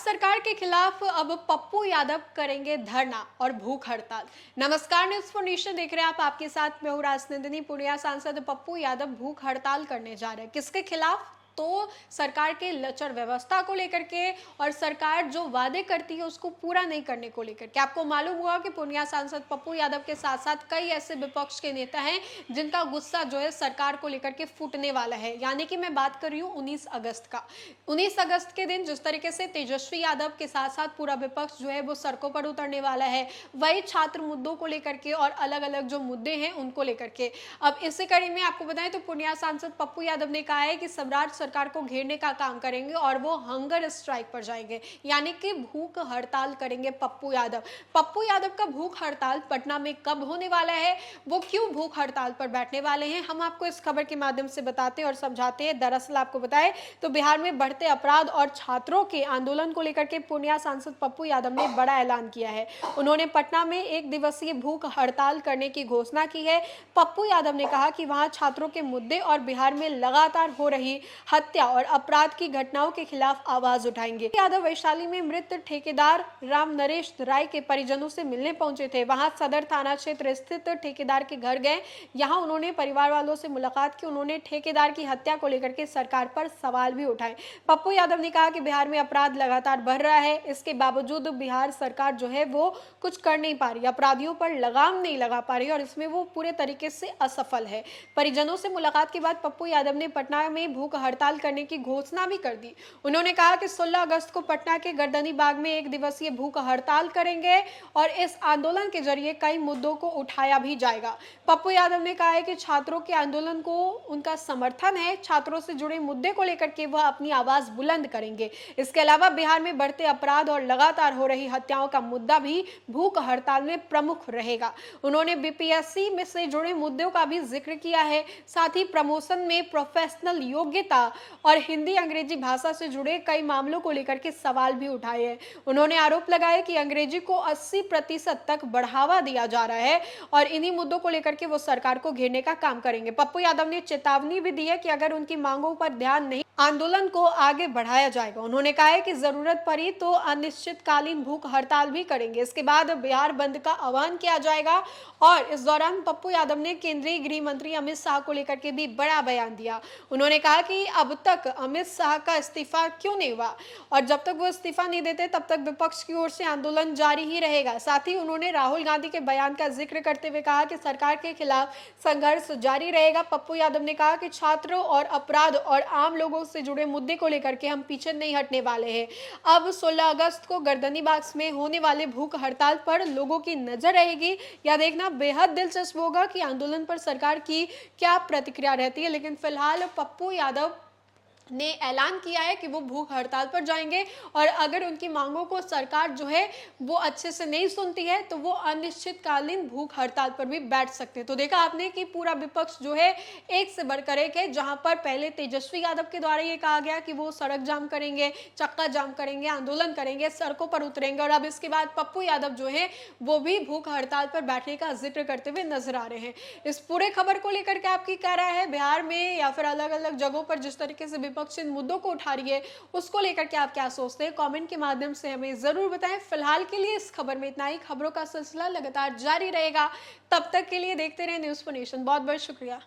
सरकार के खिलाफ अब पप्पू यादव करेंगे धरना और भूख हड़ताल। नमस्कार, न्यूज़ फॉर नेशन देख रहे हैं आप। आपके साथ मैं हूं राजनंदिनी। पूर्णिया सांसद पप्पू यादव भूख हड़ताल करने जा रहे हैं। किसके खिलाफ? तो सरकार के लचर व्यवस्था को लेकर के और सरकार जो वादे करती है उसको पूरा नहीं करने को लेकर के। आपको मालूम हुआ कि पूर्णिया सांसद पप्पू यादव के साथ साथ कई ऐसे विपक्ष के नेता हैं जिनका गुस्सा जो है सरकार को लेकर के फूटने वाला है। यानी कि मैं बात कर रही हूँ 19 अगस्त का। 19 अगस्त के दिन जिस तरीके से तेजस्वी यादव के साथ साथ पूरा विपक्ष जो है वो सड़कों पर उतरने वाला है, वही छात्र मुद्दों को लेकर के और अलग अलग जो मुद्दे हैं उनको लेकर के। अब इसी कड़ी में आपको बताएं तो पूर्णिया सांसद पप्पू यादव ने कहा है कि सम्राट सरकार को घेरने का काम करेंगे और वो हंगर स्ट्राइक पर जाएंगे, यानी कि भूख हड़ताल करेंगे पप्पू यादव। पप्पू यादव का भूख हड़ताल पटना में कब होने वाला है, वो क्यों भूख हड़ताल पर बैठने वाले हैं, हम आपको इस खबर के माध्यम से बताते हैं और समझाते हैं। दरअसल आपको बताएं तो बिहार में बढ़ते अपराध और छात्रों के आंदोलन को लेकर के पूर्णिया सांसद पप्पू यादव ने बड़ा ऐलान किया है। उन्होंने पटना में 1 दिवसीय भूख हड़ताल करने की घोषणा की है। पप्पू यादव ने कहा कि वहां छात्रों के मुद्दे और बिहार में लगातार हो रही हत्या और अपराध की घटनाओं के खिलाफ आवाज उठाएंगे। यादव वैशाली में मृत ठेकेदार राम नरेश राय के परिजनों से मिलने पहुंचे थे। वहां सदर थाना क्षेत्र स्थित ठेकेदार के घर गए। यहां उन्होंने परिवार वालों से मुलाकात की। उन्होंने ठेकेदार की हत्या को लेकर के सरकार पर सवाल भी उठाए। पप्पू यादव ने कहा कि बिहार में अपराध लगातार बढ़ रहा है, इसके बावजूद बिहार सरकार जो है वो कुछ कर नहीं पा रही, अपराधियों पर लगाम नहीं लगा पा रही और इसमें वो पूरे तरीके से असफल है। परिजनों से मुलाकात के बाद पप्पू यादव ने पटना में भूख हड़ताल करने की घोषणा भी कर दी। उन्होंने कहा कि 16 अगस्त को पटना के गर्दनी बाग में 1 दिवसीय भूख हड़ताल करेंगे और इस आंदोलन के जरिए कई मुद्दों को उठाया भी जाएगा। पप्पू यादव ने कहा है कि छात्रों के आंदोलन को उनका समर्थन है, छात्रों से जुड़े मुद्दे को लेकर के वह अपनी आवाज बुलंद करेंगे। इसके अलावा बिहार में बढ़ते अपराध और लगातार हो रही हत्याओं का मुद्दा भी भूख हड़ताल में प्रमुख रहेगा। उन्होंने बीपीएससी में से जुड़े मुद्दों का भी जिक्र किया है। साथ ही प्रमोशन में प्रोफेशनल योग्यता और हिंदी अंग्रेजी भाषा से जुड़े कई मामलों को लेकर के सवाल भी उठाए हैं। उन्होंने आरोप लगाया कि अंग्रेजी को 80% तक बढ़ावा दिया जा रहा है और इन्हीं मुद्दों को लेकर के वो सरकार को घेरने का काम करेंगे। पप्पू यादव ने चेतावनी भी दी है कि अगर उनकी मांगों पर ध्यान नहीं, आंदोलन को आगे बढ़ाया जाएगा। उन्होंने कहा है कि जरूरत पड़ी तो अनिश्चितकालीन भूख हड़ताल भी करेंगे। इसके बाद बिहार बंद का आह्वान किया जाएगा और इस दौरान पप्पू यादव ने केंद्रीय गृह मंत्री अमित शाह को लेकर के भी बड़ा बयान दिया। उन्होंने कहा कि अब तक अमित शाह का इस्तीफा क्यों नहीं हुआ और जब तक वो इस्तीफा नहीं देते तब तक विपक्ष की ओर से आंदोलन जारी ही रहेगा। साथ ही उन्होंने राहुल गांधी के बयान का जिक्र करते हुए कहा कि सरकार के खिलाफ संघर्ष जारी रहेगा। पप्पू यादव ने कहा कि छात्रों और अपराध और आम लोगों से जुड़े मुद्दे को लेकर के हम पीछे नहीं हटने वाले हैं। अब 16 अगस्त को गर्दनी बाग में होने वाले भूख हड़ताल पर लोगों की नजर रहेगी। यह देखना बेहद दिलचस्प होगा कि आंदोलन पर सरकार की क्या प्रतिक्रिया रहती है। लेकिन फिलहाल पप्पू यादव ने ऐलान किया है कि वो भूख हड़ताल पर जाएंगे और अगर उनकी मांगों को सरकार जो है वो अच्छे से नहीं सुनती है तो वो अनिश्चितकालीन भूख हड़ताल पर भी बैठ सकते हैं। तो देखा आपने कि पूरा विपक्ष जो है एक से बढ़कर एक है। जहां पर पहले तेजस्वी यादव के द्वारा ये कहा गया कि वो सड़क जाम करेंगे, चक्का जाम करेंगे, आंदोलन करेंगे, सड़कों पर उतरेंगे और अब इसके बाद पप्पू यादव जो है वो भी भूख हड़ताल पर बैठने का जिक्र करते हुए नजर आ रहे हैं। इस पूरे खबर को लेकर के आपकी क्या राय है? बिहार में या फिर अलग अलग जगहों पर जिस तरीके से विपक्ष इन मुद्दों को उठा रही है उसको लेकर के आप क्या सोचते हैं? कमेंट के माध्यम से हमें जरूर बताएं। फिलहाल के लिए इस खबर में इतना ही। खबरों का सिलसिला लगातार जारी रहेगा। तब तक के लिए देखते रहे न्यूज़ फॉर नेशन। बहुत बहुत शुक्रिया।